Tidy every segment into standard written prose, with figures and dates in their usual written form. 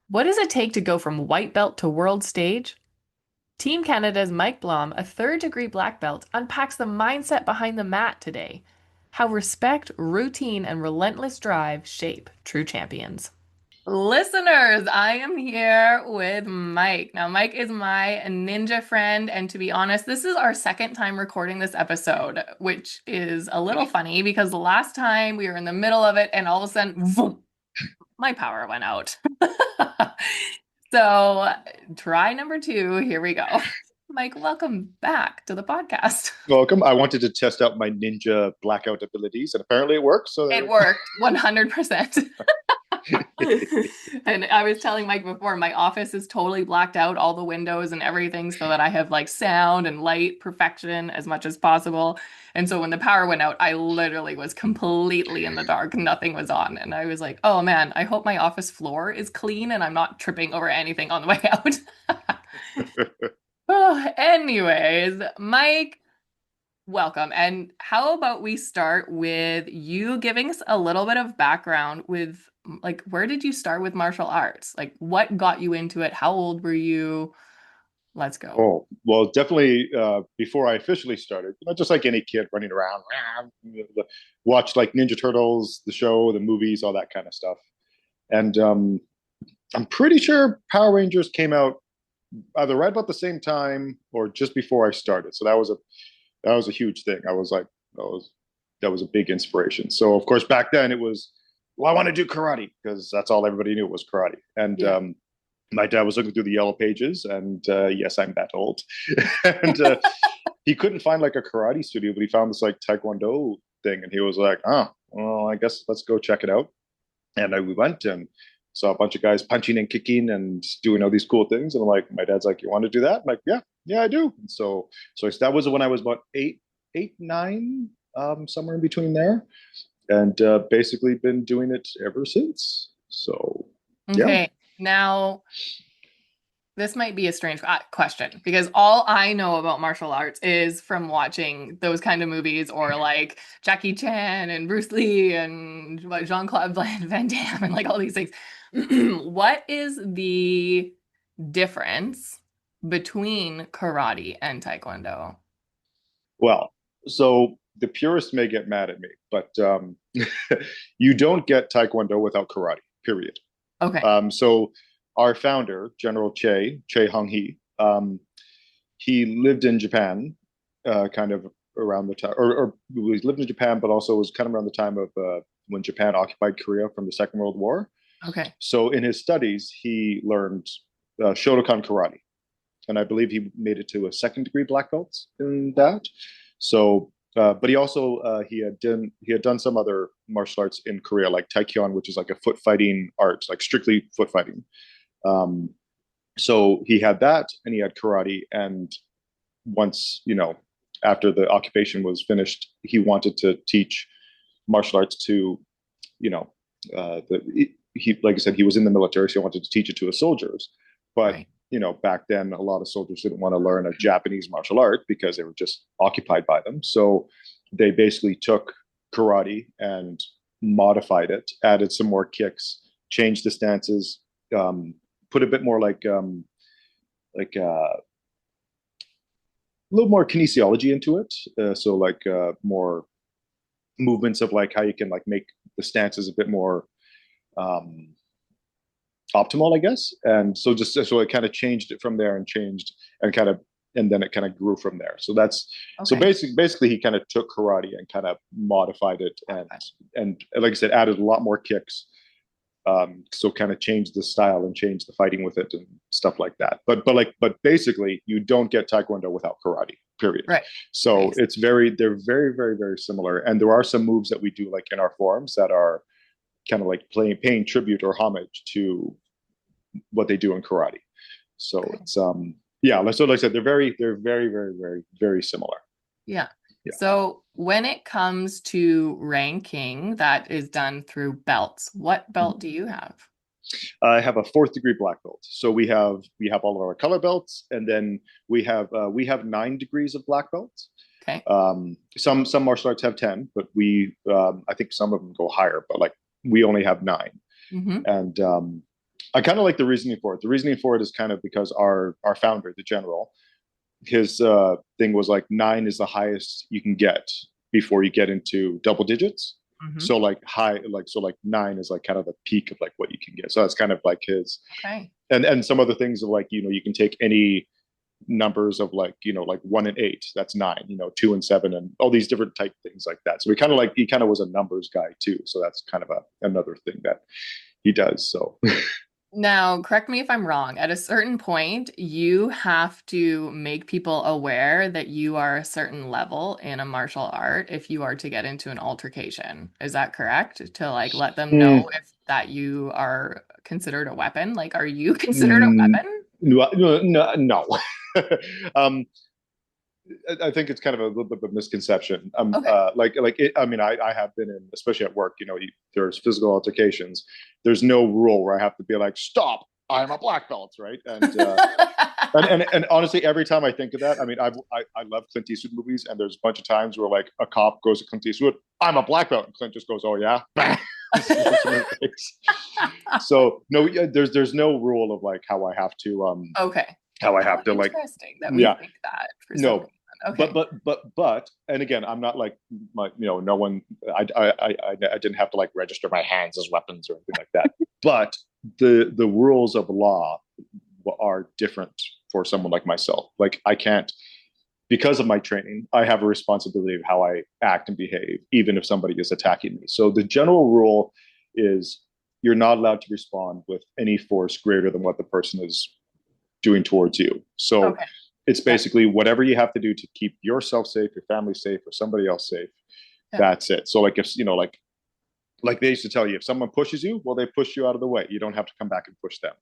What does it take to go from white belt to world stage? Team Canada's Mike Blom, a third-degree black belt, unpacks the mindset behind the mat today. How respect, routine, and relentless drive shape true champions. Listeners, I am here with Mike. Now, Mike is my ninja friend, and to be honest, this is our second time recording this episode, which is a little funny because the last time we were in the middle of it, and all of a sudden, vroom, my power went out. So, try number two. Here we go. Mike, welcome back to the podcast. Welcome. I wanted to test out my ninja blackout abilities, and apparently it works. So there It we go. worked 100%. And I was telling Mike before, my office is totally blacked out, all the windows and everything, so that I have like sound and light perfection as much as possible. And so when the power went out, I literally was completely in the dark. Nothing was on. And I was like, oh man, I hope my office floor is clean and I'm not tripping over anything on the way out. Oh, anyways, Mike, welcome. And how about we start with you giving us a little bit of background with like where did you start with martial arts? Like what got you into it? How old were you? Let's go. Oh, well, definitely before I officially started, just like any kid running around, watched like Ninja Turtles, the show, the movies, all that kind of stuff. And I'm pretty sure Power Rangers came out either right about the same time or just before I started. So that was a huge thing. I was like, that was a big inspiration. So of course back then it was, well, I want to do karate because that's all everybody knew was karate. And Yeah. my dad was looking through the yellow pages, and yes, I'm that old. And he couldn't find like a karate studio, but he found this like Taekwondo thing, and he was like, "Oh, well, I guess let's go check it out." And we went and saw a bunch of guys punching and kicking and doing all these cool things. And I'm like, my dad's like, "You want to do that?" I'm like, "Yeah, yeah, I do." And so that was when I was about eight, nine, somewhere in between there, and basically been doing it ever since. So yeah. Okay. Now, this might be a strange question because all I know about martial arts is from watching those kind of movies or like Jackie Chan and Bruce Lee and Jean-Claude Van Damme and like all these things. What is the difference between karate and taekwondo? Well, so the purists may get mad at me, but you don't get Taekwondo without karate, period. Okay. So our founder, General Che Hung Hee, he lived in Japan, kind of around the time, or he lived in Japan, but also was kind of around the time of when Japan occupied Korea from the Second World War. Okay. So in his studies, he learned Shotokan karate, and I believe he made it to a second degree black belt in that. So, but he also he had done some other martial arts in Korea, like Taekwondo, which is like a foot fighting art, like strictly foot fighting. Um, so he had that, and he had karate. And once after the occupation was finished, he wanted to teach martial arts to you know he like I said, he was in the military, so he wanted to teach it to his soldiers. But Right. back then a lot of soldiers didn't want to learn a Japanese martial art because they were just occupied by them. So they basically took karate and modified it, added some more kicks, changed the stances, put a bit more like a little more kinesiology into it. So like more movements of like how you can like make the stances a bit more um, optimal, I guess. And so it kind of changed it from there, and changed and kind of and then it kind of grew from there. So that's so Okay. basically he kind of took karate and kind of modified it, and like I said, added a lot more kicks. So kind of changed the style and changed the fighting with it and stuff like that. But basically you don't get Taekwondo without karate, period. Right. So Right. they're very, very, very similar. And there are some moves that we do like in our forums that are kind of like paying tribute or homage to what they do in karate. So Okay. it's yeah, so like I said, they're very, very, very, very similar. Yeah. Yeah. So when it comes to ranking that is done through belts, what belt do you have? I have a fourth degree black belt. So we have all of our color belts, and then we have 9 degrees of black belts. Okay. Some martial arts have 10, but I think some of them go higher, but like we only have 9. Mm-hmm. And I kind of like the reasoning for it. The reasoning for it is kind of because our founder, the general, his thing was like 9 is the highest you can get before you get into double digits. Hmm. So like high, like so like 9 is like kind of the peak of like what you can get. So that's kind of like his, Okay. and some other things of like, you can take any numbers of like, like 1 and 8, that's 9, 2 and 7, and all these different type things like that. So he kind of was a numbers guy too. So that's kind of another thing that he does. So Now, correct me if I'm wrong. At a certain point, you have to make people aware that you are a certain level in a martial art if you are to get into an altercation. Is that correct? To like let them know mm, if that you are considered a weapon? Like, are you considered a mm, weapon? no. um, I think it's kind of a little bit of a misconception. Okay. I mean, I have been in, especially at work. There's physical altercations. There's no rule where I have to be like, stop. I'm a black belt, right? And honestly, every time I think of that, I mean, I love Clint Eastwood movies, and there's a bunch of times where like a cop goes to Clint Eastwood, I'm a black belt, and Clint just goes, oh yeah, bang, smokes him in the face. So no, yeah, there's no rule of like Okay. how I How have to like, interesting that we yeah, think that for some no, reason. Okay. and again, I'm not like my, no one. I didn't have to like register my hands as weapons or anything like that. But the rules of law are different for someone like myself. Like I can't, because of my training, I have a responsibility of how I act and behave, even if somebody is attacking me. So the general rule is you're not allowed to respond with any force greater than what the person is doing towards you. So Okay. it's Yeah. basically whatever you have to do to keep yourself safe, your family safe, or somebody else safe. Yeah. That's it. So like if like they used to tell you, if someone pushes you, well, they push you out of the way. You don't have to come back and push them.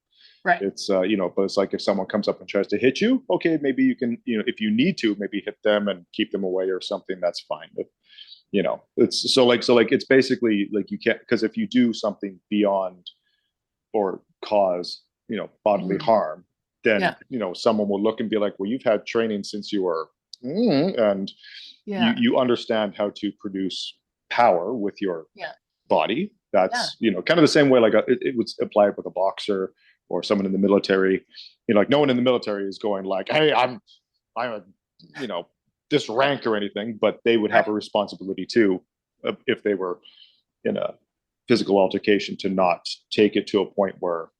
Right. It's but it's like if someone comes up and tries to hit you, okay, maybe you can, if you need to, maybe hit them and keep them away or something. That's fine. But it's so like it's basically like you can't, because if you do something beyond or cause bodily Hmm. harm, then Yeah. someone will look and be like, well, you've had training since you were, and you Yeah. you understand how to produce power with your Yeah. body. Yeah. That's kind of the same way like it would apply with a boxer or someone in the military. Like no one in the military is going like, hey, I'm a you know this rank or anything, but they would have a Right. responsibility too, if they were in a physical altercation, to not take it to a point where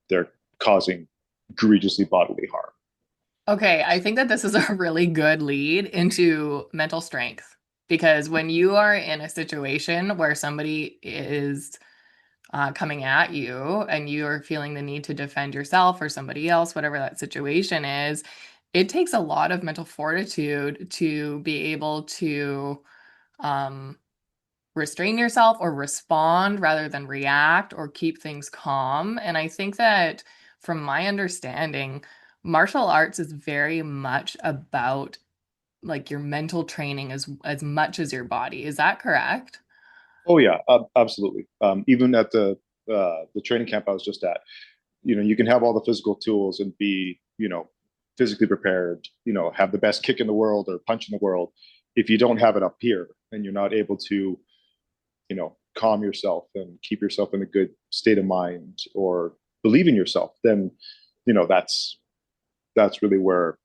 they're causing egregiously bodily harm. Okay, I think that this is a really good lead into mental strength because when you are in a situation where somebody is coming at you and you are feeling the need to defend yourself or somebody else, whatever that situation is, it takes a lot of mental fortitude to be able to um, restrain yourself or respond rather than react or keep things calm. And I think that from my understanding, martial arts is very much about like your mental training as much as your body. Is that correct? Oh yeah, absolutely. Even at the training camp I was just at, you can have all the physical tools and be physically prepared, have the best kick in the world or punch in the world. If you don't have it up here and you're not able to calm yourself and keep yourself in a good state of mind or believe in yourself, then that's really where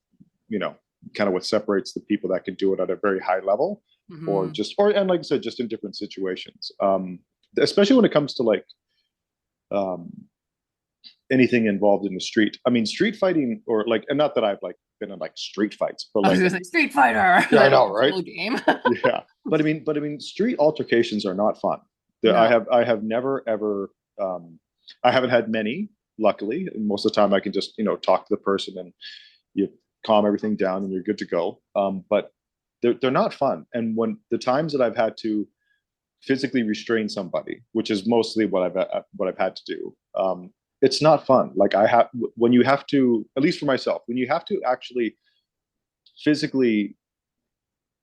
you know kind of what separates the people that can do it at a very high level, or Hmm. just or and like I said, just in different situations, especially when it comes to like um anything involved in the street. I mean, street fighting, or like, and not that I've like been in like street fights, but I was like, gonna say Street Fighter, yeah, I that know, old right? school game. Yeah, but I mean, street altercations are not fun. I No. have I have never ever, I haven't had many. Luckily, most of the time I can just talk to the person and you calm everything down and you're good to go. But they're not fun. And when the times that I've had to physically restrain somebody, which is mostly what I've had to do, it's not fun. Like I have when you have to, at least for myself, when you have to actually physically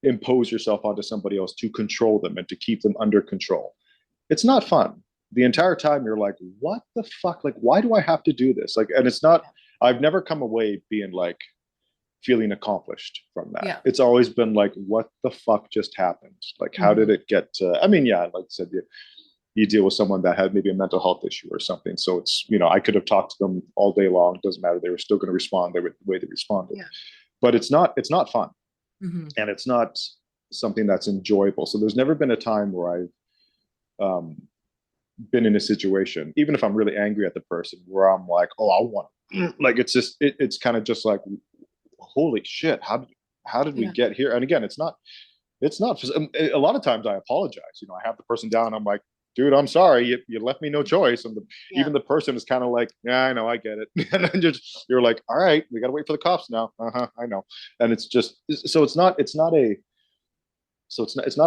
impose yourself onto somebody else to control them and to keep them under control. It's not fun. The entire time you're like, what the fuck? Like, why do I have to do this? Like, and it's not, I've never come away being like feeling accomplished from that. Yeah. It's always been like, what the fuck just happened? Like, how did Hmm. it get I mean, yeah, like I said, you deal with someone that had maybe a mental health issue or something. So it's, I could have talked to them all day long. It doesn't matter. They were still going to respond the way they responded. Yeah. But it's not fun. Hmm. And it's not something that's enjoyable. So there's never been a time where I've been in a situation, even if I'm really angry at the person, where I'm like, oh, I want like it's kind of just like, holy shit, how did we Yeah. get here? And again, it's not a lot of times I apologize. I have the person down. I'm like, dude, I'm sorry. You left me no choice. And Yeah. even the person is kind of like, yeah, I know, I get it. And then you're like, all right, we got to wait for the cops now. I know. And it's just, so it's not a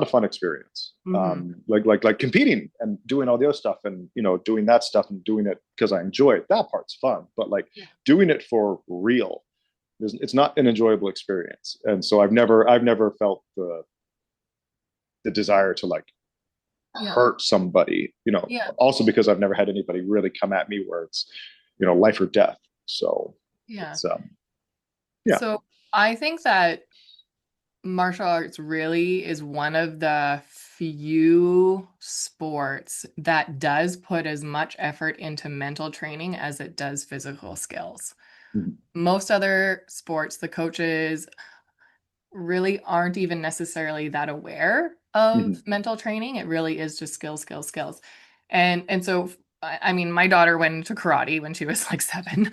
fun experience. Hmm. Like competing and doing all the other stuff, and doing that stuff and doing it because I enjoy it. That part's fun, but like Yeah. doing it for real, it's not an enjoyable experience. And so I've never felt the desire to like Yeah. hurt somebody. Yeah. Also because I've never had anybody really come at me where it's life or death. So Yeah. it's yeah. So I think that martial arts really is one of the few sports that does put as much effort into mental training as it does physical skills. Mhm. Most other sports, the coaches really aren't even necessarily that aware of Mhm. mental training. It really is just skills, skills, skills. And so I mean, my daughter went into karate when she was like 7,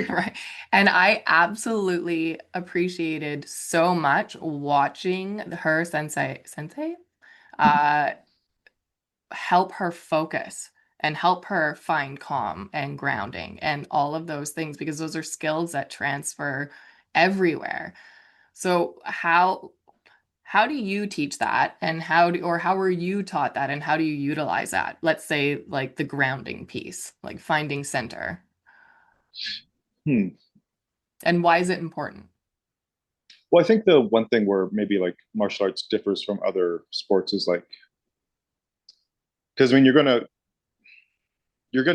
right? And I absolutely appreciated so much watching her sensei uh help her focus and help her find calm and grounding and all of those things, because those are skills that transfer everywhere. So how do you teach that, and how were you taught that, and how do you utilize that? Let's say like the grounding piece, like finding center. Hmm. And why is it important? Well, I think the one thing where maybe like martial arts differs from other sports is like, because I mean you're gonna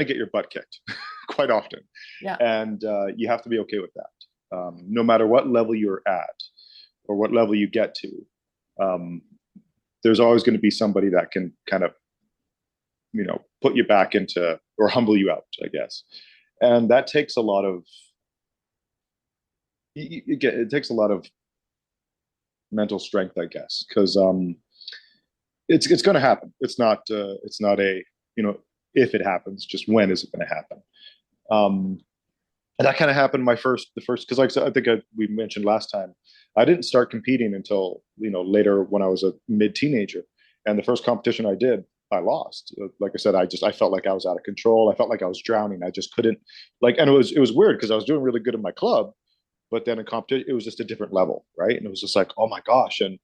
get your butt kicked quite often, Yeah. and you have to be okay with that. No matter what level you're at or what level you get to, um, there's always going to be somebody that can kind of put you back into or humble you out, I guess. And that takes a lot of it takes a lot of mental strength, I guess, because it's going to happen. It's not a if it happens, just when is it going to happen? Um, and that kind of happened the first because like I think we mentioned last time, I didn't start competing until later when I was a mid teenager, and the first competition I did, I lost. Like I said, I felt like I was out of control. I felt like I was drowning. I just couldn't and it was weird because I was doing really good in my club, but then in competition it was just a different level, right? And it was just like, oh my gosh. And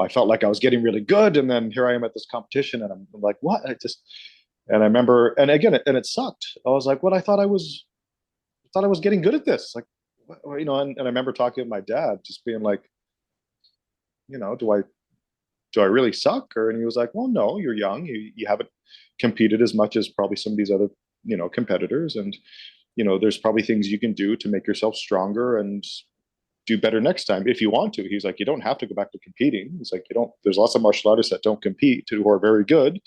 I felt like I was getting really good, and then here I am at this competition, and I'm like, what? And I remember, and again, it sucked. I was like, what? I thought I was getting good at this. Like, and I remember talking to my dad, just being like, do I really suck? And he was like, well, no, you're young. You haven't competed as much as probably some of these other, competitors. And, there's probably things you can do to make yourself stronger and do better next time if you want to. He's like, you don't have to go back to competing. He's like, there's lots of martial artists that don't compete who are very good.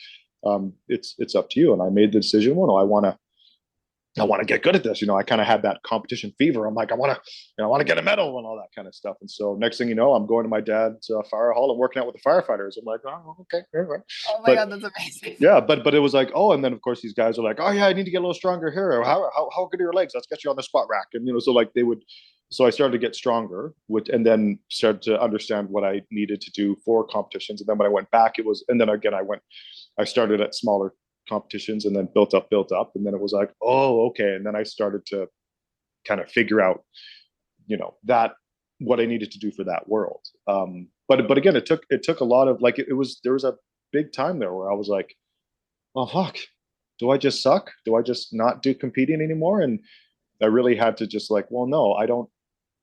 It's up to you. And I made the decision, well, no, I want to get good at this. I kind of had that competition fever. I'm like, I want to get a medal and all that kind of stuff. And so next thing you know, I'm going to my dad's fire hall and working out with the firefighters. I'm like, oh, okay. Oh my But God, that's amazing. yeah, but it was like, oh, and then of course these guys are like, oh yeah, I need to get a little stronger here. How good are your legs? Let's get you on the squat rack. And so like they would, so I started to get stronger, and then started to understand what I needed to do for competitions. And then when I went back, and then again I started at smaller competitions and then built up, and then it was like, oh, okay. And then I started to kind of figure out, that what I needed to do for that world. But again, it took a lot of like there was a big time there where I was like, oh fuck, do I just suck? Do I just not do competing anymore? And I really had to just like, well, no, I don't.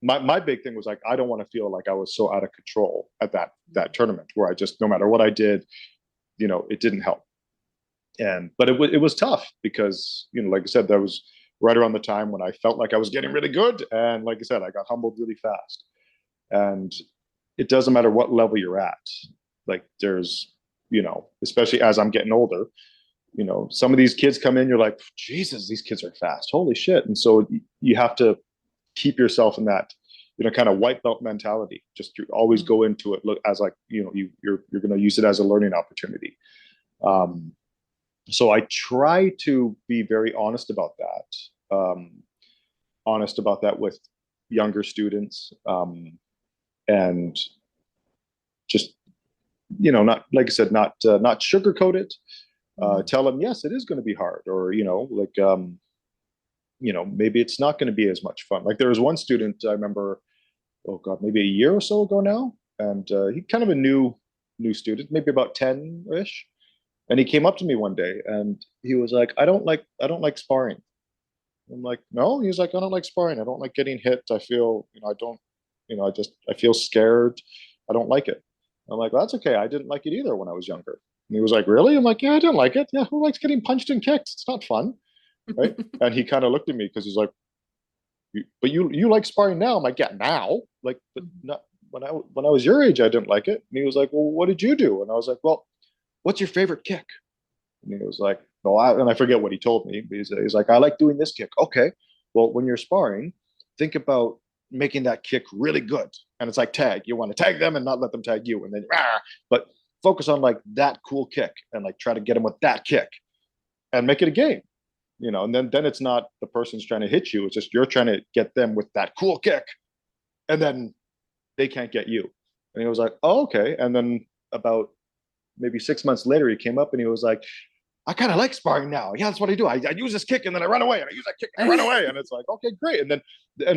My big thing was like, I don't want to feel like I was so out of control at that tournament where I just, no matter what I did, it didn't help. But it was tough because like I said, that was right around the time when I felt like I was getting really good, and like I said, I got humbled really fast. And it doesn't matter what level you're at. Like there's especially as I'm getting older, some of these kids come in, you're like, Jesus, these kids are fast. Holy shit. And so you have to keep yourself in that, kind of white belt mentality. Just to always go into it look as like, you're going to use it as a learning opportunity. So I try to be very honest about that. Honest about that with younger students, and just, not, like I said, not sugarcoat it. Tell them, yes, it is going to be hard, or like, maybe it's not going to be as much fun. Like there was one student I remember, oh god, maybe a year or so ago now, and he kind of a new student, maybe about 10-ish, and he came up to me one day and he was like, I don't like sparring. I'm like, no. He's like, I don't like sparring. I don't like getting hit. I feel, I don't, I feel scared. I don't like it. I'm like, well, that's okay. I didn't like it either when I was younger. And he was like, really? I'm like, yeah, I didn't like it. Yeah, who likes getting punched and kicked? It's not fun, right? And he kind of looked at me because he's like, but you like sparring now? I'm like, yeah, now. Like, but not when I was your age, I didn't like it. And he was like, well, what did you do? And I was like, well, what's your favorite kick? And he was like, no, and I forget what he told me. But he's like, I like doing this kick. Okay, well, when you're sparring, think about making that kick really good. And it's like tag. You want to tag them and not let them tag you. And then, but focus on like that cool kick and like try to get them with that kick and make it a game. And then it's not the person's trying to hit you. It's just you're trying to get them with that cool kick, and then they can't get you. And he was like, oh, okay. And then about maybe 6 months later, he came up and he was like, I kind of like sparring now. Yeah, that's what I do. I use this kick and then I run away, and I use that kick and I run away. And it's like, okay, great. And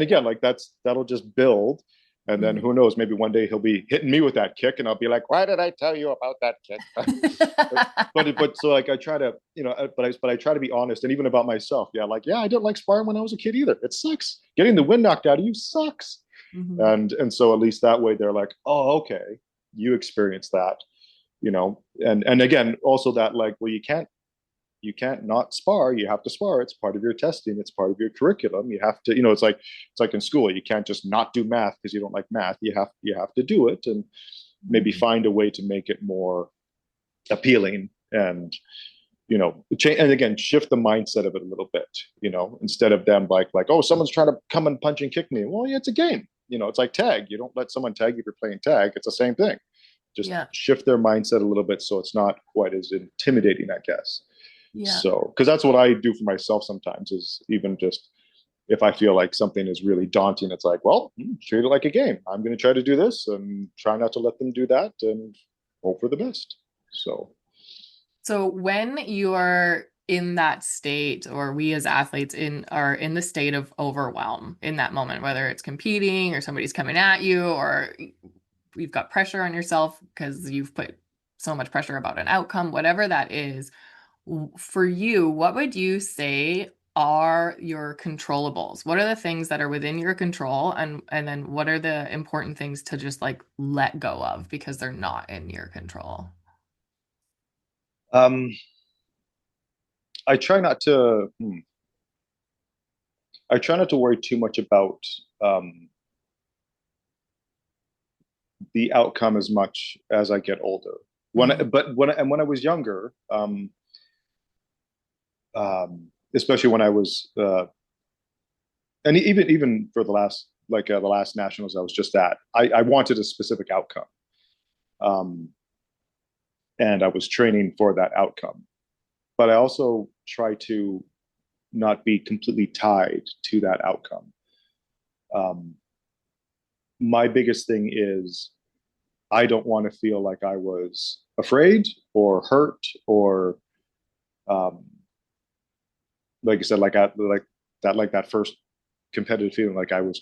again, like that'll just build. And then who knows, maybe one day he'll be hitting me with that kick and I'll be like, why did I tell you about that kick? but so like I try to, but I try to be honest, and even about myself. Yeah, like, yeah, I didn't like sparring when I was a kid either. It sucks. Getting the wind knocked out of you sucks. And so at least that way they're like, oh, okay, you experienced that, and again, also that like, well, you can't not spar. You have to spar. It's part of your testing. It's part of your curriculum. You have to, it's like in school. You can't just not do math because you don't like math. You have to do it, and maybe find a way to make it more appealing, and change, and again, shift the mindset of it a little bit. Instead of them like, oh, someone's trying to come and punch and kick me. Well, yeah, it's a game. It's like tag. You don't let someone tag you if you're playing tag. It's the same thing. Just shift their mindset a little bit so it's not quite as intimidating, I guess. Yeah. So, because that's what I do for myself sometimes, is even just if I feel like something is really daunting, it's like, well, treat it like a game. I'm going to try to do this and try not to let them do that and hope for the best. So when you are in that state, or we as athletes are in the state of overwhelm in that moment, whether it's competing or somebody's coming at you, or you've got pressure on yourself because you've put so much pressure about an outcome, whatever that is, for you, what would you say are your controllables? What are the things that are within your control, and then what are the important things to just like let go of because they're not in your control? um, I try not to. I try not to worry too much about the outcome as much as I get older. When I was younger, especially when I was, and even for the last nationals I was just at, I wanted a specific outcome, um, and I was training for that outcome. But I also try to not be completely tied to that outcome. Um, my biggest thing is I don't want to feel like I was afraid or hurt or, um, like I said, like that first competitive feeling, like I was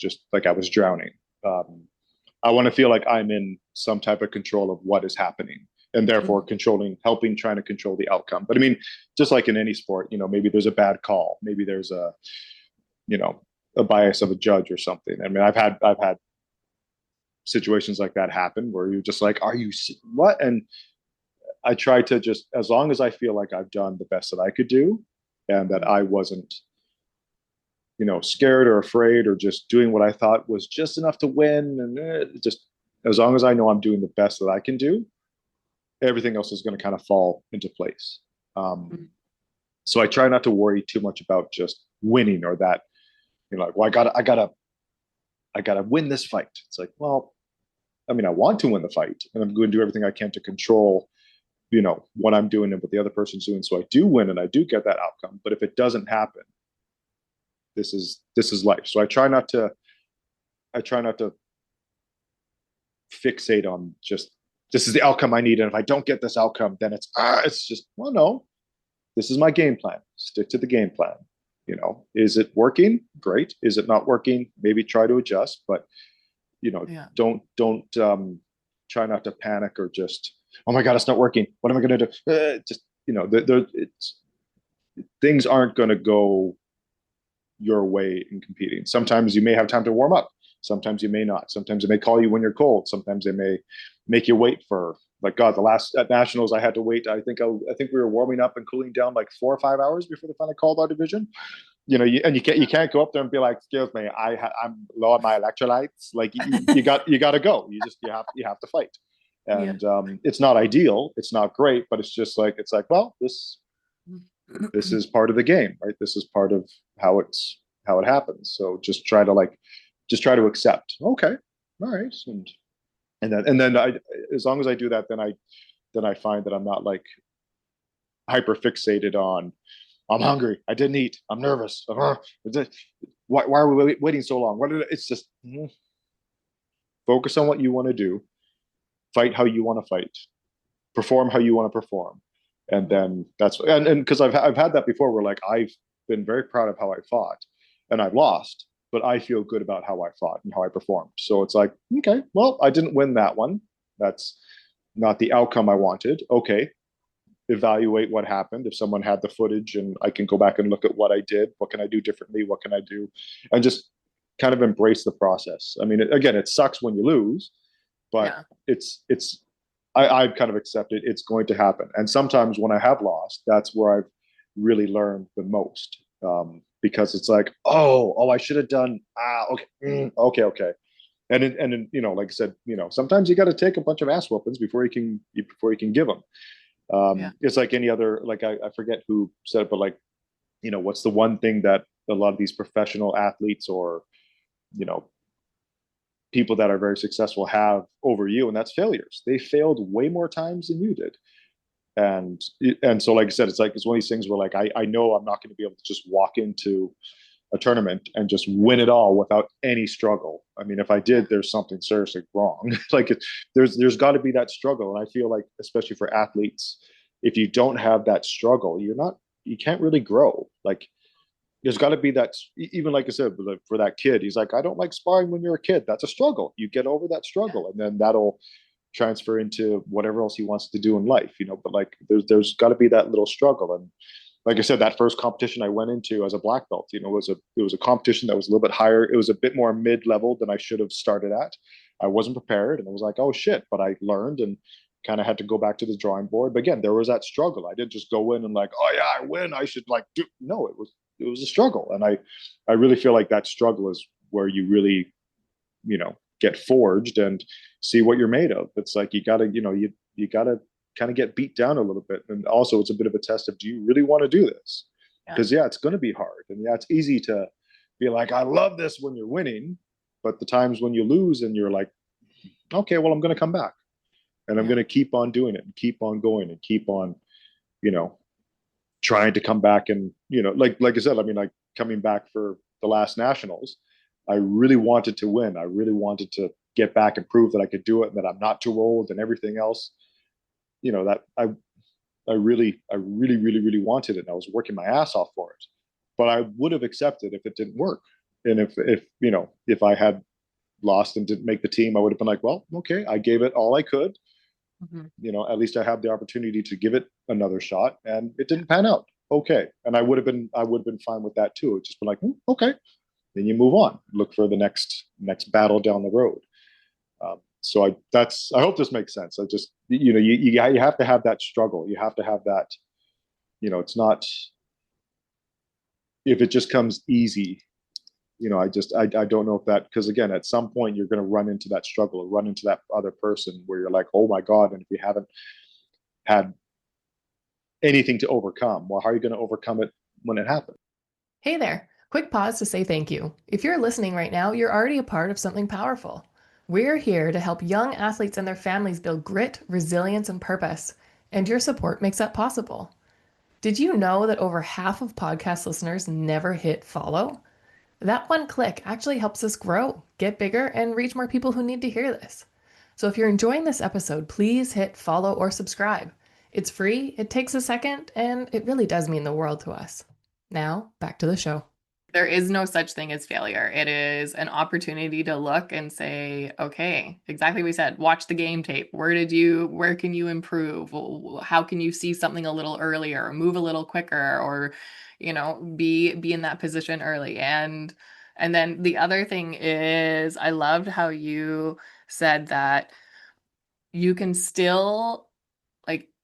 drowning. I want to feel like I'm in some type of control of what is happening, and therefore trying to control the outcome. But I mean, just like in any sport, maybe there's a bad call, maybe there's you know, a bias of a judge or something. I mean, I've had situations like that happen where you're just like, are you what? And I try to just, as long as I feel like I've done the best that I could do, and that I wasn't, scared or afraid, or just doing what I thought was just enough to win, and just as long as I know I'm doing the best that I can do, everything else is going to kind of fall into place. So I try not to worry too much about just winning or that, like, well, I gotta win this fight. It's like, well, I mean, I want to win the fight, and I'm going to do everything I can to control, what I'm doing and what the other person's doing, so I do win and I do get that outcome. But if it doesn't happen, this is life. So I try not to fixate on just this is the outcome I need, and if I don't get this outcome, then it's just, well, no, this is my game plan. Stick to the game plan. Is it working? Great. Is it not working? Maybe try to adjust, but Yeah. don't try not to panic or just, oh my god, it's not working. What am I going to do? Just it's things aren't going to go your way in competing. Sometimes you may have time to warm up. Sometimes you may not. Sometimes they may call you when you're cold. Sometimes they may make you wait for, like, God, the last at nationals I had to wait. I think we were warming up and cooling down like 4 or 5 hours before they finally called our division. You can't go up there and be like, excuse me, I'm low on my electrolytes. Like, you got to go. You have to fight. Yeah. And it's not ideal. It's not great, but it's like, well, this is part of the game, right? This is part of how it happens. So just try to accept. Okay, all right, and then as long as I do that, then I find that I'm not like hyper fixated on, I'm hungry, I didn't eat, I'm nervous. Why are we waiting so long? It's just focus on what you want to do, fight how you want to fight, perform how you want to perform, and then and because I've had that before where, like, I've been very proud of how I fought, and I've lost, but I feel good about how I fought and how I performed. So it's like, okay, well, I didn't win that one. That's not the outcome I wanted. Okay, evaluate what happened. If someone had the footage and I can go back and look at what I did, what can I do differently? What can I do? And just kind of embrace the process. I mean, again, it sucks when you lose, but Yeah. I've kind of accepted it's going to happen. And sometimes when I have lost, that's where I've really learned the most. Because it's like, oh, I should have done, okay, okay. Like I said, sometimes you got to take a bunch of ass whoopings before you can give them. Yeah. It's like any other, like, I forget who said it, but, like, what's the one thing that a lot of these professional athletes or, you know, people that are very successful have over you, and that's failures. They failed way more times than you did. And so, like I said, it's one of these things where, like, I know I'm not going to be able to just walk into a tournament and just win it all without any struggle. I mean, if I did, there's something seriously wrong. Like, there's got to be that struggle, and I feel like, especially for athletes, if you don't have that struggle, you can't really grow. Like, there's got to be that, even like I said, for that kid, he's like, I don't like sparring when you're a kid. That's a struggle. You get over that struggle, and then that'll transfer into whatever else he wants to do in life. But, like, there's got to be that little struggle. And like I said, that first competition I went into as a black belt, it was a competition that was a little bit higher. It was a bit more mid-level than I should have started at. I wasn't prepared, and I was like, oh shit, but I learned and kind of had to go back to the drawing board. But again, there was that struggle. I didn't just go in and, like, oh yeah, I win, I should, like, do. No, it was a struggle. And I really feel like that struggle is where you really, get forged and see what you're made of. It's like, you gotta kind of get beat down a little bit. And also, it's a bit of a test of, do you really want to do this? Yeah. Because, yeah, it's going to be hard. And yeah, it's easy to be like, I love this when you're winning. But the times when you lose and you're like, okay, well, I'm going to come back and I'm Yeah. going to keep on doing it and keep on going and keep on, you know, trying to come back. And, like I said, I mean, like, coming back for the last nationals, I really wanted to win. I really wanted to get back and prove that I could do it and that I'm not too old and everything else. That I really, really, really wanted it. And I was working my ass off for it, but I would have accepted if it didn't work. And if I had lost and didn't make the team, I would have been like, well, okay, I gave it all I could. Hmm. At least I have the opportunity to give it another shot, and it didn't pan out. Okay, and I would have been fine with that too. Just been like, okay, then you move on, look for the next battle down the road. So I hope this makes sense. I just, you have to have that struggle. You have to have that. It's not, if it just comes easy. I don't know if that, because again, at some point you're going to run into that struggle or run into that other person where you're like, oh my god, and if you haven't had anything to overcome. Well, how are you going to overcome it when it happens? Hey there. Quick pause to say thank you. If you're listening right now, you're already a part of something powerful. We're here to help young athletes and their families build grit, resilience, and purpose, and your support makes that possible. Did you know that over half of podcast listeners never hit follow? That one click actually helps us grow, get bigger, and reach more people who need to hear this. So if you're enjoying this episode, please hit follow or subscribe. It's free, it takes a second, and it really does mean the world to us. Now, back to the show. There is no such thing as failure. It is an opportunity to look and say, okay, exactly what we said. Watch the game tape. Where can you improve? How can you see something a little earlier, move a little quicker, or, be in that position early. And then the other thing is I loved how you said that you can still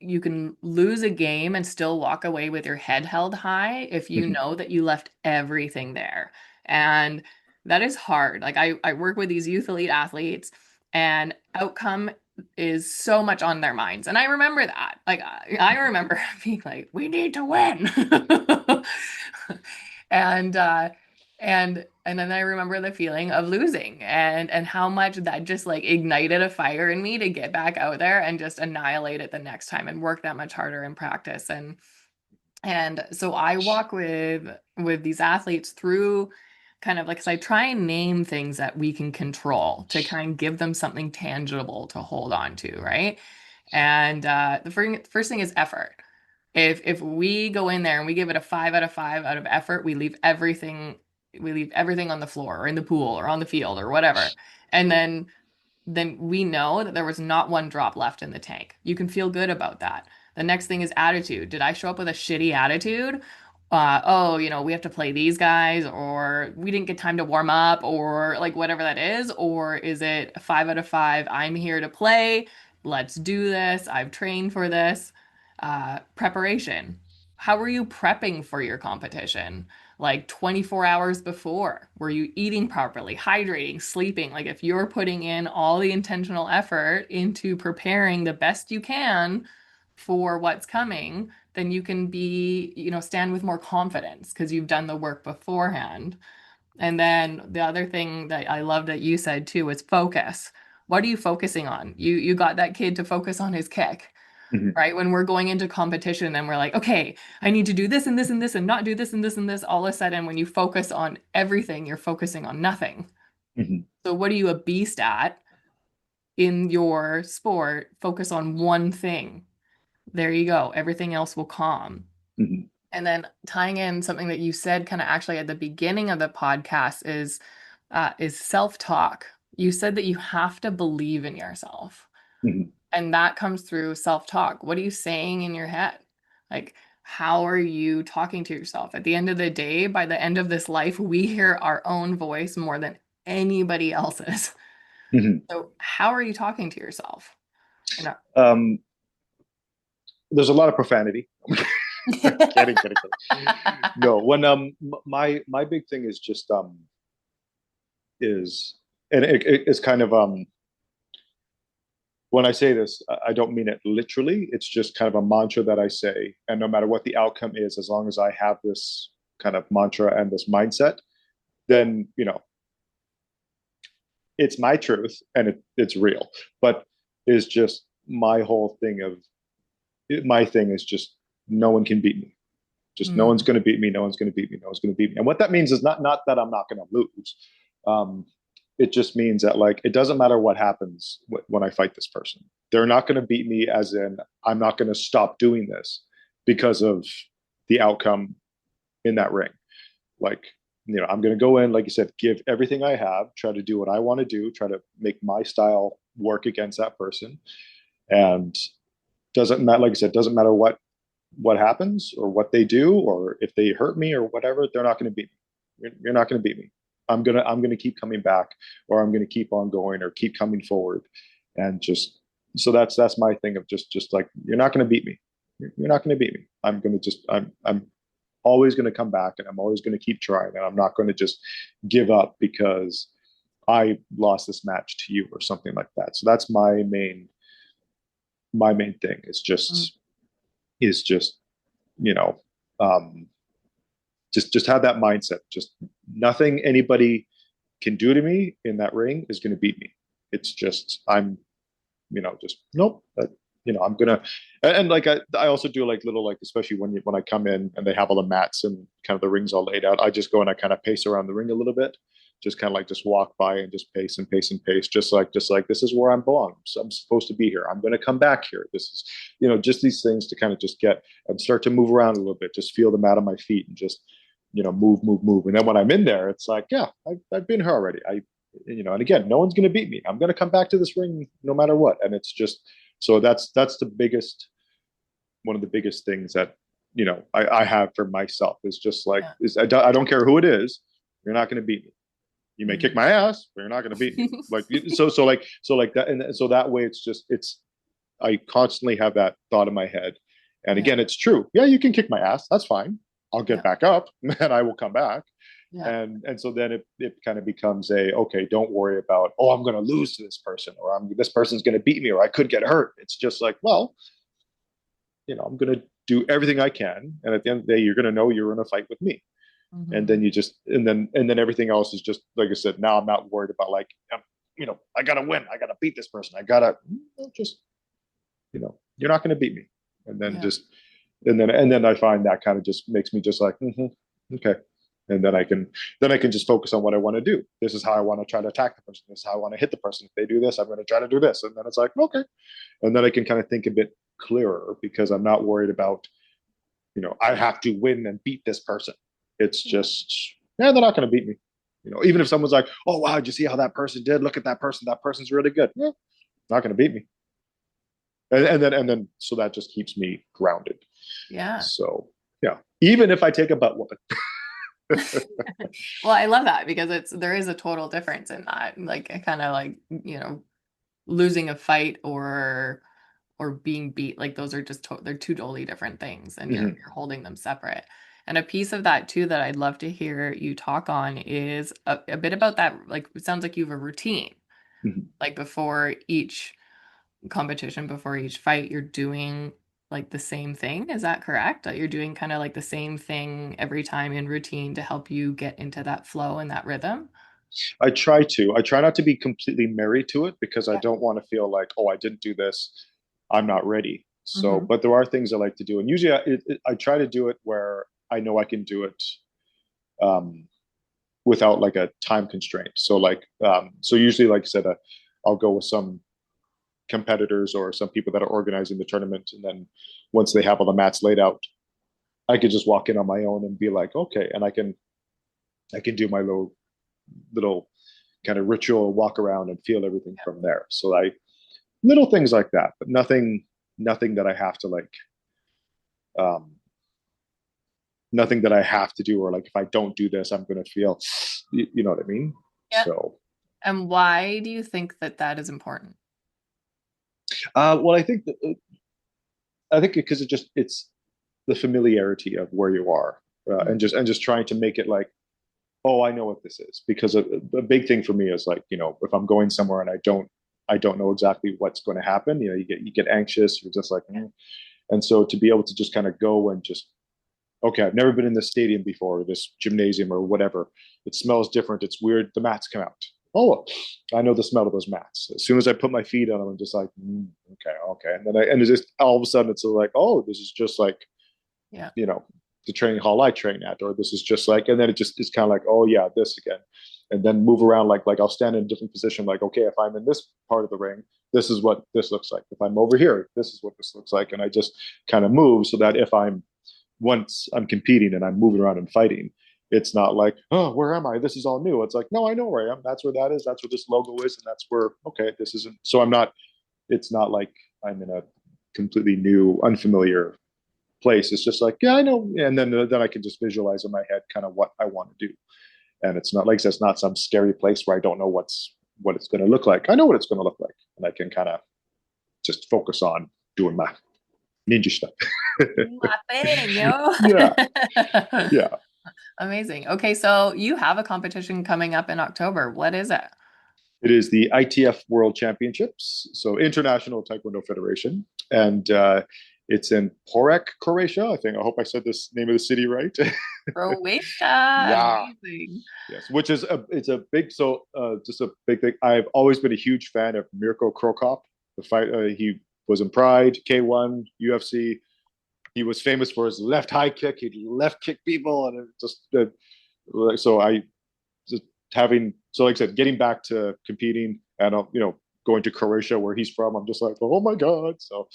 you can lose a game and still walk away with your head held high if you Mhm. know that you left everything there. And that is hard. I work with these youth elite athletes, and outcome is so much on their minds. And I remember that. I remember being like, we need to win. and and then I remember the feeling of losing and how much that just like ignited a fire in me to get back out there and just annihilate it the next time and work that much harder in practice. And so I walk with these athletes through kind of like, 'cause I try and name things that we can control to kind of give them something tangible to hold on to, right? And the first thing is effort. If we go in there and we give it a 5 out of 5 out of effort, we leave everything on the floor or in the pool or on the field or whatever. And then we know that there was not one drop left in the tank. You can feel good about that. The next thing is attitude. Did I show up with a shitty attitude? Oh, we have to play these guys, or we didn't get time to warm up, or like whatever that is? Or is it a 5 out of 5? I'm here to play. Let's do this. I've trained for this. Preparation. How were you prepping for your competition? Like 24 hours before? Were you eating properly, hydrating, sleeping? Like if you're putting in all the intentional effort into preparing the best you can for what's coming, then you can stand with more confidence because you've done the work beforehand. And then the other thing that I love that you said too is focus. What are you focusing on? You got that kid to focus on his kick, Mhm. right? When we're going into competition and we're like, okay, I need to do this and this and this and not do this and this and this. All of a sudden, when you focus on everything, you're focusing on nothing. Mhm. So, what are you a beast at in your sport? Focus on one thing. There you go. Everything else will calm. Mhm. And then tying in something that you said kind of actually at the beginning of the podcast is self-talk. You said that you have to believe in yourself. Mhm. And that comes through self-talk. What are you saying in your head? Like, how are you talking to yourself? At the end of the day, by the end of this life, we hear our own voice more than anybody else's. Mhm. So, how are you talking to yourself? You know? Um, there's a lot of profanity. Kidding. No, when my big thing is just is and it's kind of when I say this, I don't mean it literally. It's just kind of a mantra that I say, and no matter what the outcome is, as long as I have this kind of mantra and this mindset, then it's my truth and it's real. But it's just my whole thing of my thing is just no one can beat me. Just no one's Mm, going to beat me. No one's going to beat me. No one's going to beat me. And what that means is not that I'm not going to lose. Um, it just means that like it doesn't matter what happens when I fight this person. They're not going to beat me. As in, I'm not going to stop doing this because of the outcome in that ring. Like I'm going to go in, like you said, give everything I have, try to do what I want to do, try to make my style work against that person, and doesn't matter. Like I said, doesn't matter what happens or what they do or if they hurt me or whatever, they're not going to beat me. You're not going to beat me. I'm gonna keep coming back, or I'm gonna keep on going, or keep coming forward, and just so that's my thing of just like you're not going to beat me. You're not going to beat me. I'm always going to come back, and I'm always going to keep trying, and I'm not going to just give up because I lost this match to you or something like that. So that's my main thing is mm, just you know, um, just have that mindset. Just nothing anybody can do to me in that ring is going to beat me. It's just I'm, just nope. I'm gonna, and like I also do like little like especially when I come in and they have all the mats and kind of the rings all laid out. I just go and I kind of pace around the ring a little bit, just kind of like just walk by and just pace and pace and pace, just like this is where I'm belong. So I'm supposed to be here. I'm going to come back here. This is, just these things to kind of just get and start to move around a little bit, just feel the mat on my feet and just move, move, move. And then when I'm in there, it's like, yeah, I've been here already. And again, no one's going to beat me. I'm going to come back to this ring no matter what. And it's just, so that's one of the biggest things that, I have for myself is just like, I don't care who it is. You're not going to beat me. You may kick my ass, but you're not going to beat me. Like, so like that. And so that way I constantly have that thought in my head. And again, it's true. Yeah, you can kick my ass. That's fine. I'll get back up and I will come back. Yeah. And so then it kind of becomes okay, don't worry about, I'm going to lose to this person or this person's going to beat me or I could get hurt. It's just like, well, I'm going to do everything I can. And at the end of the day, you're going to know you're in a fight with me. Mm-hmm. And then and then everything else is just, like I said, now I'm not worried about like, I got to win. I got to beat this person. I got to just, you're not going to beat me. And then and then I find that kind of just makes me just like, okay. And then I can just focus on what I want to do. This is how I want to try to attack the person. This is how I want to hit the person. If they do this, I'm going to try to do this. And then it's like, okay. And then I can kind of think a bit clearer because I'm not worried about, I have to win and beat this person. It's just, they're not going to beat me. Even if someone's like, oh, wow, did you see how that person did? Look at that person. That person's really good. Yeah, not going to beat me. And then, so that just keeps me grounded. Yeah. So, yeah, even if I take a butt whooping. Well, I love that because there is a total difference in that. Like, kind of like, losing a fight or being beat, like those are just they're two totally different things, and you're holding them separate. And a piece of that too that I'd love to hear you talk on is a bit about that. Like, it sounds like you have a routine, like before each competition, before each fight, you're doing like the same thing. Is that correct? That you're doing kind of like the same thing every time in routine to help you get into that flow and that rhythm? I try not to be completely married to it because I don't want to feel like, I didn't do this, I'm not ready. So, but there are things I like to do. And usually I try to do it where I know I can do it without like a time constraint. So like, so usually, like I said, I'll go with some competitors or some people that are organizing the tournament. And then once they have all the mats laid out, I could just walk in on my own and be like, okay. And I can do my little kind of ritual walk around and feel everything from there. So little things like that, but nothing that I have to like, nothing that I have to do, or like, if I don't do this, I'm going to feel, you know what I mean? Yeah. So. And why do you think that is important? Well, I think because it's the familiarity of where you are, and just trying to make it like, I know what this is, because a big thing for me is like, if I'm going somewhere and I don't know exactly what's going to happen, you get anxious. You're just like, and so to be able to just kind of go and just, okay, I've never been in this stadium before, or this gymnasium or whatever. It smells different. It's weird. The mats come out. Oh, I know the smell of those mats. As soon as I put my feet on them, I'm just like, okay. And then and it's just all of a sudden it's like, this is just like, the training hall I train at, or this is just like, and then it just is kind of like, this again. And then move around, like I'll stand in a different position. Like, okay, if I'm in this part of the ring, this is what this looks like. If I'm over here, this is what this looks like. And I just kind of move so that once I'm competing and I'm moving around and fighting, it's not like, where am I? This is all new. It's like, no, I know where I am. That's where that is. That's where this logo is. And that's where, okay, this isn't. So it's not like I'm in a completely new, unfamiliar place. It's just like, yeah, I know. And then I can just visualize in my head kind of what I want to do. And it's not like, it's not some scary place where I don't know what it's going to look like. I know what it's going to look like. And I can kind of just focus on doing my ninja stuff. My thing, yo. Yeah. Amazing. Okay, so you have a competition coming up in October. What is it? It is the ITF World Championships, so International Taekwondo Federation, and It's in Porek, Croatia. I hope I said this name of the city right. Croatia, Yeah. amazing. Yes, which is it's a big just a big thing. I've always been a huge fan of Mirko Krokop. The fight he was in Pride, K1, UFC. He was famous for his left high kick. He'd left kick people, and it just so I just having so like I said, getting back to competing and going to Croatia where he's from. I'm just like, oh my god. So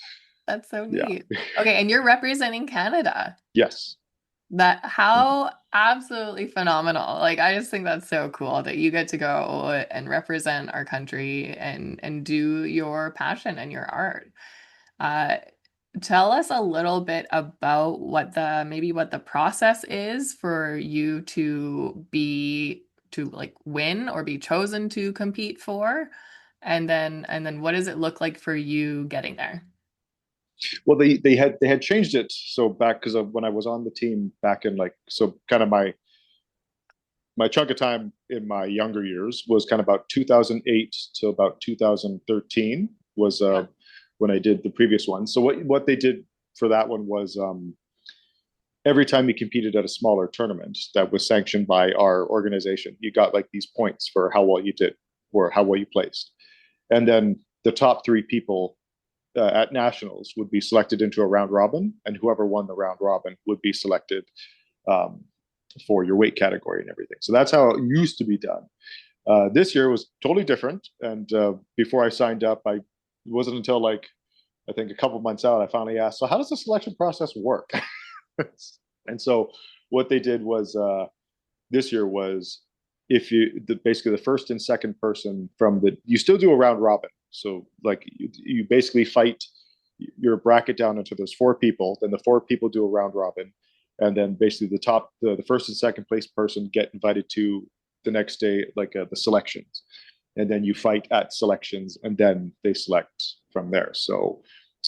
That's so yeah, neat. Okay, and you're representing Canada. yes. That how absolutely phenomenal. Like I just think that's so cool that you get to go and represent our country and do your passion and your art. Uh Tell us a little bit about what the process is for you to like win or be chosen to compete for, and then what does it look like for you getting there? Well, they had changed it so back because of when I was on the team back in like so kind of my chunk of time in my younger years was kind of about 2008 to about 2013 was Yeah. when I did the previous one. So what they did for that one was every time you competed at a smaller tournament that was sanctioned by our organization, you got like these points for how well you did or how well you placed, and then the top three people at nationals would be selected into a round robin, and whoever won the round robin would be selected um, for your weight category and everything. So that's how it used to be done. This year was totally different, and before I signed up, I it wasn't until like I think a couple months out I finally asked, so how does the selection process work? And so what they did was this year was if basically the first and second person from the you still do a round robin. So like you basically fight your bracket down into those four people. Then the four people do a round robin, and then basically the first and second place person get invited to the next day like the selections, and then you fight at selections, and then they select from there. So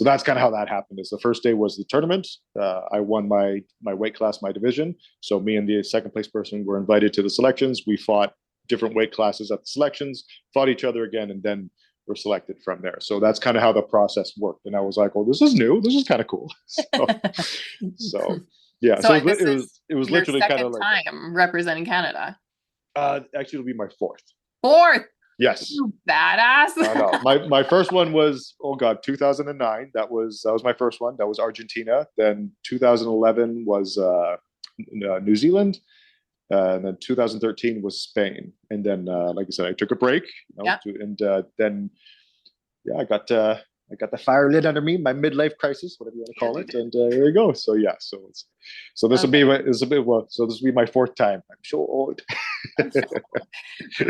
that's kind of how that happened. Is the first day was the tournament. I won my weight class, my division. So me and the second place person were invited to the selections. We fought different weight classes at the selections, fought each other again, and then were selected from there. So that's kind of how the process worked. And I was like, well, this is new. This is kind of cool. So yeah. So So this is it was your literally kind second of like time representing Canada. actually it'll be my fourth. Fourth, Yes. you badass. I know. My first one was oh god 2009. That was my first one. That was Argentina. Then 2011 was New Zealand. And then 2013 was Spain. And then like I said, I took a break. Yeah. And then yeah, I got the fire lit under me, my midlife crisis, whatever you want to Yes, call you it, did. and there you go. So yeah, so this will be Okay. this will be well, so this will be my fourth time. I'm so old.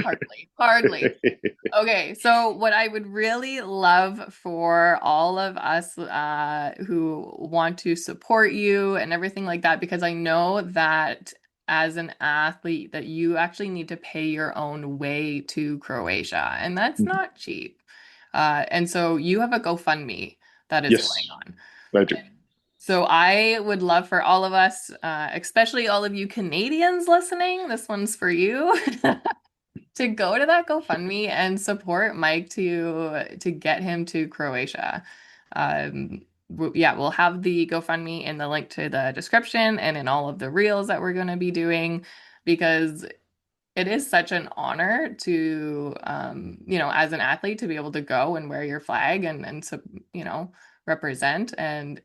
Hardly, hardly. Okay, so what I would really love for all of us who want to support you and everything like that, because I know that as an athlete that you actually need to pay your own way to Croatia, and that's not cheap. And so you have a GoFundMe that is going Yes, on. I do. So I would love for all of us, especially all of you Canadians listening, this one's for you. To go to that GoFundMe and support Mike to get him to Croatia. Yeah, we'll have the GoFundMe in the link to the description and in all of the reels that we're going to be doing because it is such an honor to as an athlete to be able to go and wear your flag and so represent and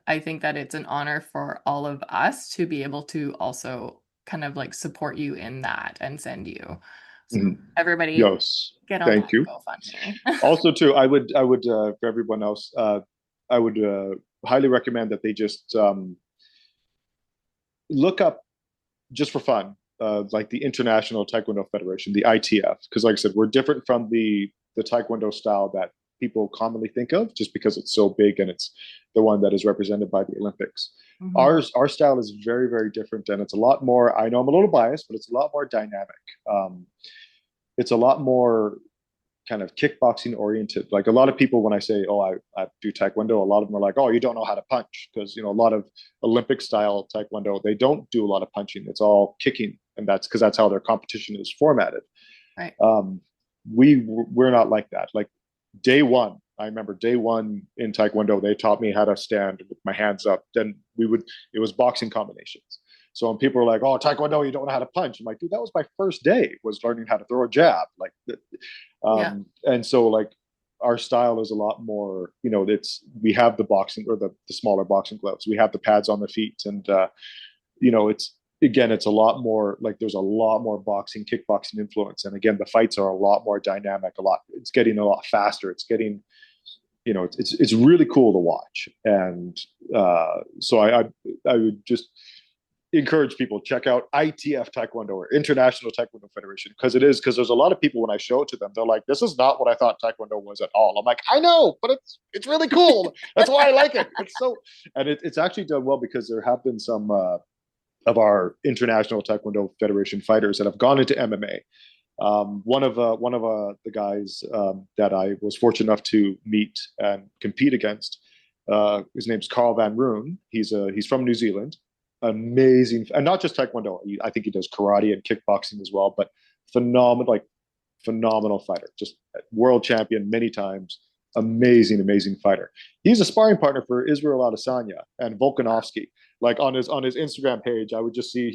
I think that it's an honor for all of us to be able to also kind of like support you in that and send you. So Mhm. everybody Yes, get on thank that you. GoFundMe. Also, too, I would for everyone else, I would highly recommend that they just look up just for fun, like the International Taekwondo Federation, the ITF, because like I said, we're different from the Taekwondo style that people commonly think of, just because it's so big and it's the one that is represented by the Olympics. Mhm. Our style is very very different, and it's a lot more. I know I'm a little biased, but it's a lot more dynamic. It's a lot more kind of kickboxing oriented. Like a lot of people, when I say, "Oh, I do Taekwondo," a lot of them are like, "Oh, you don't know how to punch," because a lot of Olympic style Taekwondo they don't do a lot of punching. It's all kicking, and that's because that's how their competition is formatted. Right. Um, we're not like that. Like day one, I remember day one in Taekwondo, they taught me how to stand with my hands up. Then it was boxing combinations. So when people were like, "Oh, Taekwondo, you don't know how to punch," I'm like, "Dude, that was my first day, was learning how to throw a jab." Like, Yeah. and so like our style is a lot more, we have the boxing or the smaller boxing gloves, we have the pads on the feet, and it's again, it's a lot more like there's a lot more boxing, kickboxing influence, and again, the fights are a lot more dynamic. It's getting a lot faster. It's getting, it's really cool to watch, and so I would just encourage people check out ITF Taekwondo, or International Taekwondo Federation, because there's a lot of people, when I show it to them, they're like, "This is not what I thought Taekwondo was at all." I'm like, "I know, but it's really cool. That's why I like it. It's so," and it's actually done well, because there have been some of our International Taekwondo Federation fighters that have gone into MMA. One of the guys that I was fortunate enough to meet and compete against, his name's Carl Van Roon. He's from New Zealand. Amazing, and not just Taekwondo. I think he does karate and kickboxing as well. But phenomenal fighter. Just world champion many times. Amazing fighter. He's a sparring partner for Israel Adesanya and Volkanovski. Like on his Instagram page, I would just see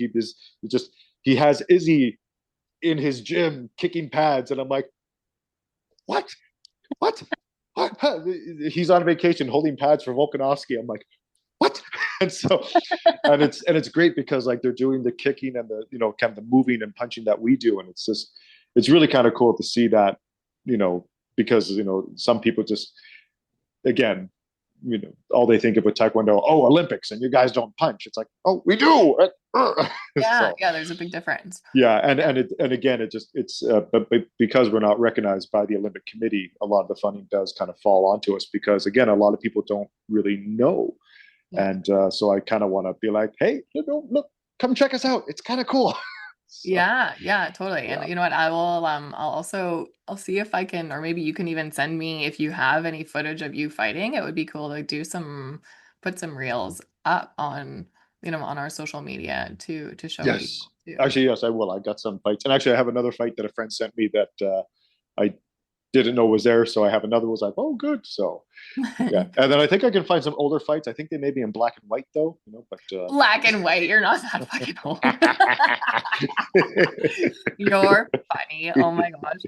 he has Izzy in his gym kicking pads, and I'm like, what? What? What? He's on vacation holding pads for Volkanovski. I'm like, what? And so, and it's great, because like they're doing the kicking and the, kind of the moving and punching that we do, and it's really kind of cool to see that, because some people just, again, all they think of with Taekwondo, oh, Olympics, and you guys don't punch. It's like, oh, we do. Yeah, So yeah, there's a big difference. yeah, and Yeah. and again, but because we're not recognized by the Olympic Committee, a lot of the funding does kind of fall onto us, because again, a lot of people don't really know, Yeah. and so I kind of want to be like, hey, look, come check us out. It's kind of cool. So Yeah, yeah, totally. And yeah, you know what? I'll see if I can, or maybe you can even send me if you have any footage of you fighting. It would be cool to put some reels up on, on our social media to show yes, people too. actually, yes, I will. I got some fights, and actually, I have another fight that a friend sent me that I didn't know was there. So I have another. Was like, oh, good. So yeah, and then I think I can find some older fights. I think they may be in black and white though, but Black and white, you're not that fucking old. You're funny. Oh my gosh.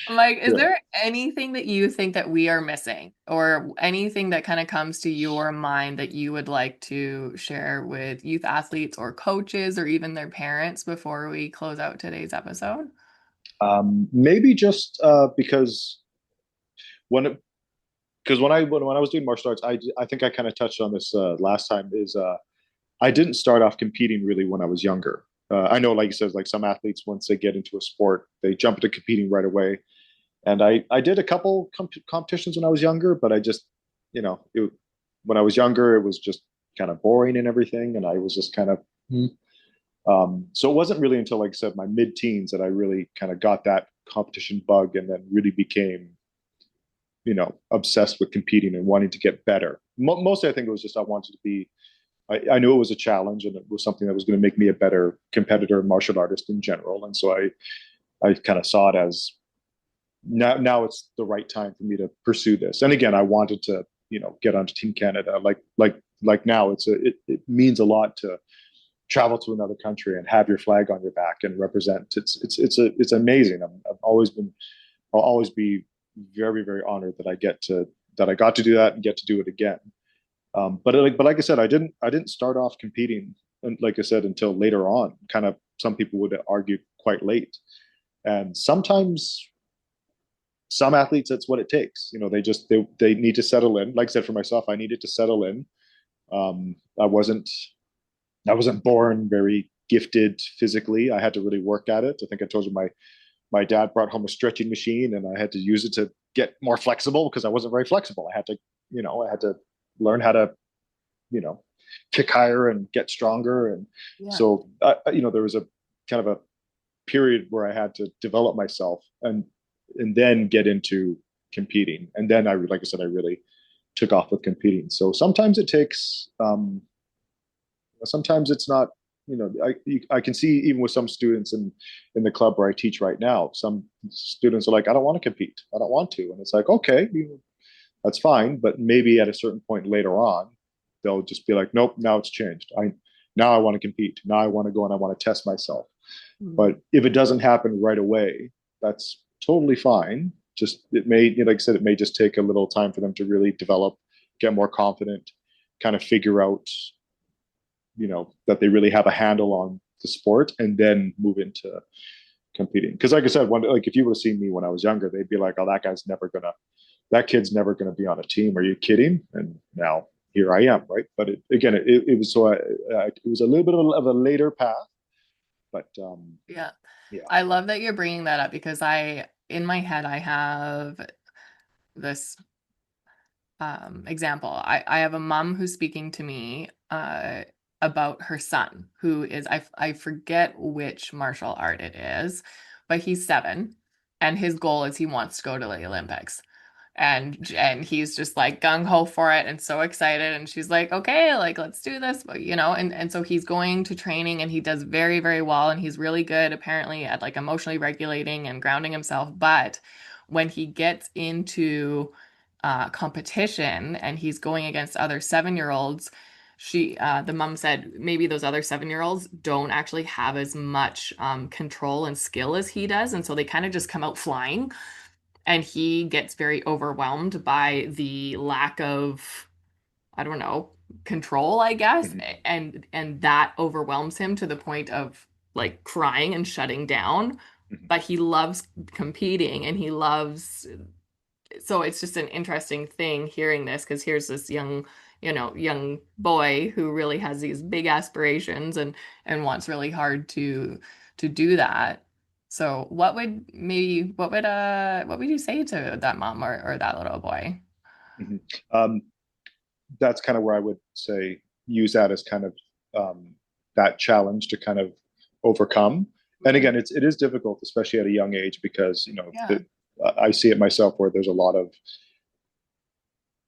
Like, is yeah. there anything that you think that we are missing, or anything that kind of comes to your mind that you would like to share with youth athletes or coaches or even their parents before we close out today's episode? Maybe just when when I was doing martial arts, I think I kind of touched on this last time. Is I didn't start off competing really when I was younger. I know, like you said, like some athletes, once they get into a sport, they jump into competing right away. And I did a couple competitions when I was younger, but I just, when I was younger, it was just kind of boring and everything, and I was just kind of. Hmm. So it wasn't really until, like I said, my mid-teens that I really kind of got that competition bug, and then really became, obsessed with competing and wanting to get better. Mostly, I think it was just I wanted to be. I knew it was a challenge, and it was something that was going to make me a better competitor and martial artist in general. And so I kind of saw it as now it's the right time for me to pursue this. And again, I wanted to, get onto Team Canada. Like now, it means a lot to travel to another country and have your flag on your back and represent. It's amazing. I'll always be very honored that I got to do that and get to do it again. But like I said, I didn't start off competing, and like I said, until later on. Kind of, some people would argue, quite late. And sometimes some athletes, that's what it takes. They need to settle in. Like I said, for myself, I needed to settle in. I wasn't born very gifted physically. I had to really work at it. I think I told you my dad brought home a stretching machine, and I had to use it to get more flexible, because I wasn't very flexible. I had to learn how to, you know, kick higher and get stronger. And Yeah. so, there was a kind of a period where I had to develop myself, and then get into competing. And then like I said, I really took off with competing. So sometimes it takes, sometimes it's not, I can see, even with some students in the club where I teach right now, some students are like, I don't want to compete. I don't want to. And it's like, okay, that's fine. But maybe at a certain point later on, they'll just be like, nope, now it's changed. Now I want to compete. Now I want to go and I want to test myself. Mm. But if it doesn't happen right away, that's totally fine. Just it may, like I said, it may just take a little time for them to really develop, get more confident, kind of figure out, that they really have a handle on the sport, and then move into competing. Because like I said, like if you would have seen me when I was younger, they'd be like, "Oh, that kid's never gonna be on a team. Are you kidding?" And now here I am, right? But it was it was a little bit of a later path, but Yeah. yeah. I love that you're bringing that up because in my head, I have this example. I have a mom who's speaking to me about her son, who is, I forget which martial art it is, but he's 7, and his goal is he wants to go to the Olympics. And he's just like gung ho for it and so excited. And she's like, okay, like let's do this, but and so he's going to training and he does very, very well. And he's really good apparently at like emotionally regulating and grounding himself. But when he gets into competition and he's going against other 7-year-olds, the mom said maybe those other 7-year-olds don't actually have as much control and skill as he does. And so they kind of just come out flying, and he gets very overwhelmed by the lack of, I don't know, control, I guess. Mm-hmm. And that overwhelms him to the point of like crying and shutting down. Mm-hmm. But he loves competing and he loves, so it's just an interesting thing hearing this, because here's this young boy who really has these big aspirations and wants really hard to do that. So what would you say to that mom or that little boy? Mm-hmm. Um, that's kind of where I would say use that as kind of that challenge to kind of overcome. And Mhm. again, it is difficult, especially at a young age, because Yeah. I see it myself where there's a lot of,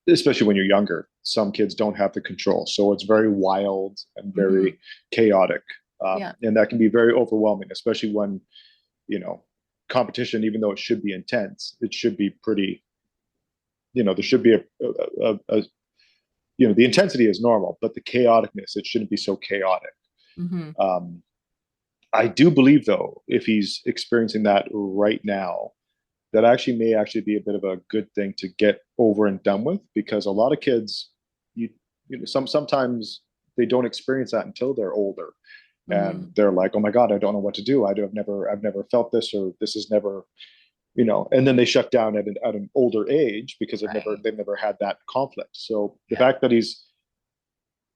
especially when you're younger, some kids don't have the control, so it's very wild and Hmm. very chaotic, Yeah. and that can be very overwhelming, especially when you know competition, even though it should be intense, it should be pretty. There should be a the intensity is normal, but the chaoticness, it shouldn't be so chaotic. Hmm. Um, I do believe, though, if he's experiencing that right now, that actually may actually be a bit of a good thing to get over and done with, because a lot of kids, you, sometimes they don't experience that until they're older, and Hmm. they're like, "Oh my God, I don't know what to do. I've never felt this, or this is never." And then they shut down at an older age because Right. they've never had that conflict. So the Yeah. fact that he's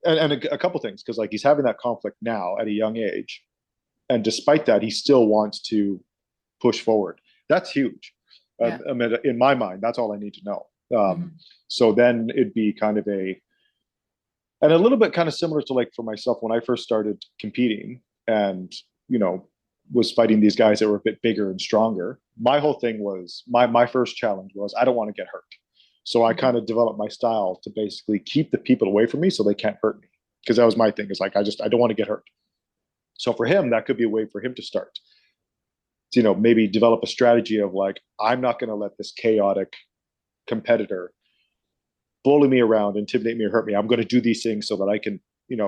and a couple things, because like he's having that conflict now at a young age, and despite that he still wants to push forward. That's huge. Yeah. I mean, in my mind, that's all I need to know. Hmm. So then it'd be kind of and a little bit kind of similar to like for myself when I first started competing, and you know was fighting these guys that were a bit bigger and stronger. My whole thing was my first challenge was I don't want to get hurt. So I Hmm. kind of developed my style to basically keep the people away from me so they can't hurt me, because that was my thing. Is like I don't want to get hurt. So for him, that could be a way for him to start. Maybe develop a strategy of like, I'm not going to let this chaotic competitor bully me around, intimidate me, or hurt me. I'm going to do these things so that I can,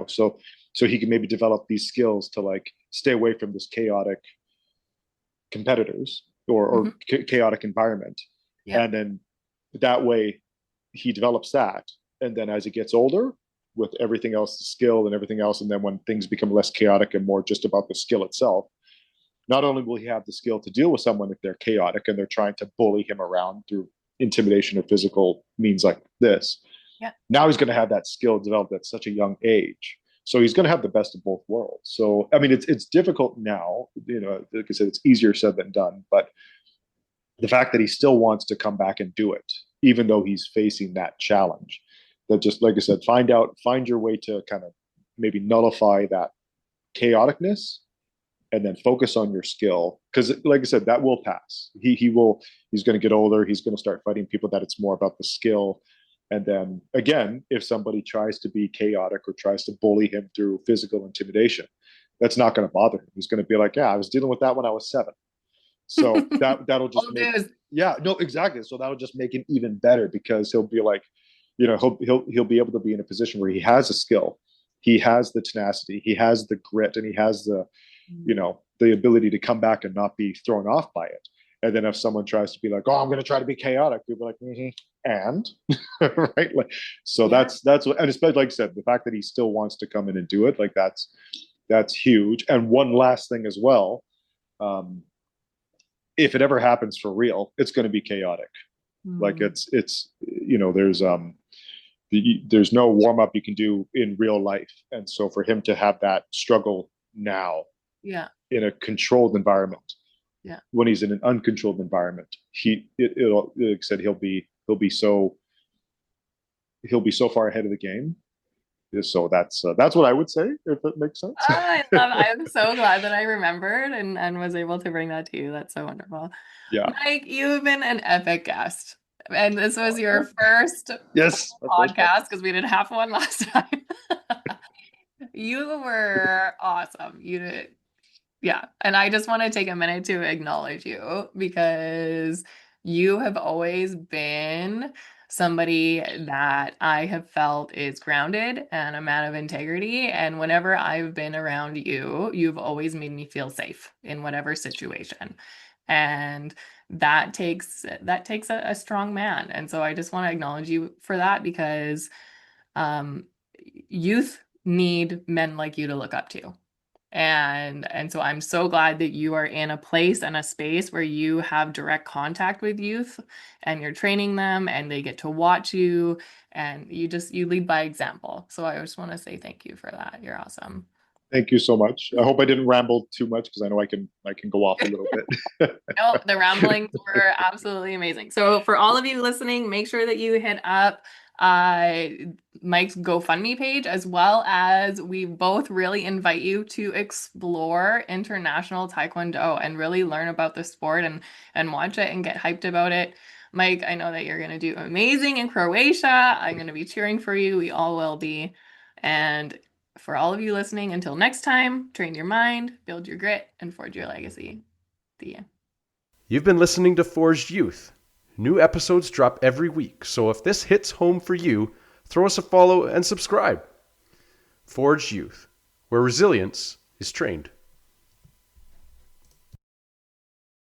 so he can maybe develop these skills to like stay away from this chaotic competitors or Hmm. chaotic environment. Yeah. And then that way he develops that. And then as he gets older, with everything else, the skill and everything else, and then when things become less chaotic and more just about the skill itself, not only will he have the skill to deal with someone if they're chaotic and they're trying to bully him around through intimidation or physical means like this, Yeah. now he's going to have that skill developed at such a young age. So he's going to have the best of both worlds. So I mean, it's difficult now. Like I said, it's easier said than done. But the fact that he still wants to come back and do it, even though he's facing that challenge, that just like I said, find your way to kind of maybe nullify that chaoticness, and then focus on your skill, because like I said, that will pass. He's going to get older, he's going to start fighting people that it's more about the skill. And then again, if somebody tries to be chaotic or tries to bully him through physical intimidation, that's not going to bother him. He's going to be like, yeah, I was dealing with that when I was 7. So that'll just Old make, news. yeah, no, exactly. So that'll just make it even better because he'll be like, he'll be able to be in a position where he has a skill, he has the tenacity, he has the grit, and he has the ability to come back and not be thrown off by it. And then if someone tries to be like, "Oh, I'm going to try to be chaotic," people are like, and right, like, so Yeah. that's what, and especially like I said, the fact that he still wants to come in and do it, like that's huge. And one last thing as well, um, if it ever happens for real, it's going to be chaotic. Like Mm. there's no warm up you can do in real life, and so for him to have that struggle now Yeah. in a controlled environment, Yeah. when he's in an uncontrolled environment, it'll like I said, he'll be so far ahead of the game. So that's what I would say, if that makes Oh, sense. I love it. I'm so glad that I remembered and was able to bring that to you. That's so wonderful. Yeah. Mike, you've been an epic guest. And this was your first full Yes, my first one. podcast because we did half one last time. You were awesome. You did. Yeah. And I just want to take a minute to acknowledge you because you have always been somebody that I have felt is grounded and a man of integrity. And whenever I've been around you, you've always made me feel safe in whatever situation. And that takes a strong man. And so I just want to acknowledge you for that because um, youth need men like you to look up to. And so I'm so glad that you are in a place and a space where you have direct contact with youth and you're training them and they get to watch you and you lead by example. So I just want to say thank you for that. You're awesome. Thank you so much. I hope I didn't ramble too much because I know I can go off a little bit. No, the ramblings were absolutely amazing. So for all of you listening, make sure that you hit up uh Mike's GoFundMe page, as well as we both really invite you to explore international Taekwondo and really learn about the sport and watch it and get hyped about it. Mike, I know that you're going to do amazing in Croatia. I'm going to be cheering for you. We all will be. And for all of you listening, until next time, train your mind, build your grit, and forge your legacy. See ya. You've been listening to Forged Youth. New episodes drop every week, so if this hits home for you, throw us a follow and subscribe. Forged Youth, where resilience is trained.